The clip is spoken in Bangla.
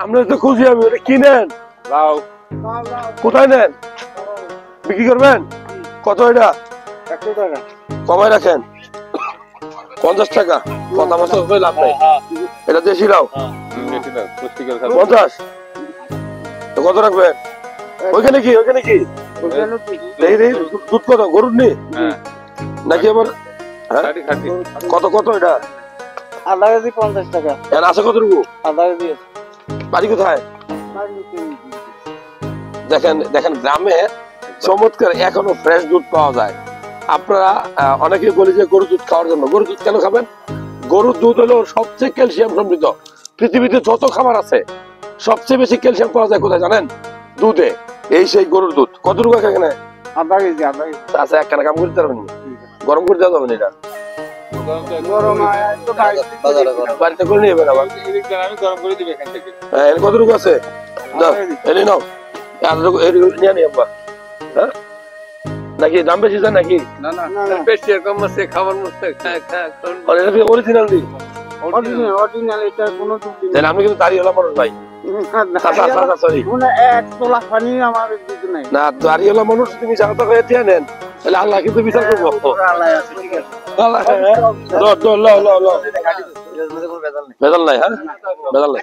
আমরা তো খুঁজি, আমি ওটা কিনেন লাউ কোথায় নেন, বিক্রি করবেন? কত এটা? 100 টাকা। কমায় রাখেন 50 টাকা। কথা মতো লাভ নাই। এটা দেশি লাউ 50। তো কত রাখবেন? ওইখানে কি দেখি দেখি দুধ কত গরুর নেই নাকি আবার? হ্যাঁ কত কত এটা? আধা কেজি 50 টাকা। এর আছে কতটুকু? আধা কেজি আছে। বাড়ি কোথায়? দেখেন দেখেন গ্রামে চমৎকার এখনো ফ্রেশ দুধ পাওয়া যায়। আপনারা অনেকে বলি যে গরুর দুধ খাওয়ার জন্য। গরুর দুধ কেন খাবেন? গরুর দুধ হলো সবচেয়ে ক্যালসিয়াম সমৃদ্ধ। পৃথিবীতে যত খাবার আছে সবচেয়ে বেশি ক্যালসিয়াম পাওয়া যায় কোথায় জানেন? দুধে। এই সেই গরুর দুধ। কতটুকু এখানে? আধা কেজি, আধা কেজি। আচ্ছা একখানা কাম করতে পারবেন, গরম করে দেওয়া যাবেন এটা? গরম তো বাড়িতে করে নিয়ে যাবেন আবার। আমি গরম করে দিবি এখান থেকে। হ্যাঁ এর কতটুকু আছে? দাও এনে নাও। নিয়ে নি আব্বা। হ্যাঁ নাকি দাম বেশি যায় নাকি? না না বেশি এরকম আছে খাবার মধ্যে অরিজিনাল দিই। অরিজিনাল এটা কোনো ত্রুটি নেই। তাহলে আমি কিন্তু দাঁড়িয়ে হলাম মানুষ ভাই। সরি মানে এক তোলা পানি আমার দিতে নাই। না, দাঁড়িয়ে হলাম মানুষ। তুমি জানতে হয়ে দিয়ে নেন তাহলে আল্লাহ কিন্তু বিচার করবো। আল্লাহ আছে, ঠিক আছে। আল্লাহ ভেজাল নাই। হ্যাঁ ভেজাল নাই।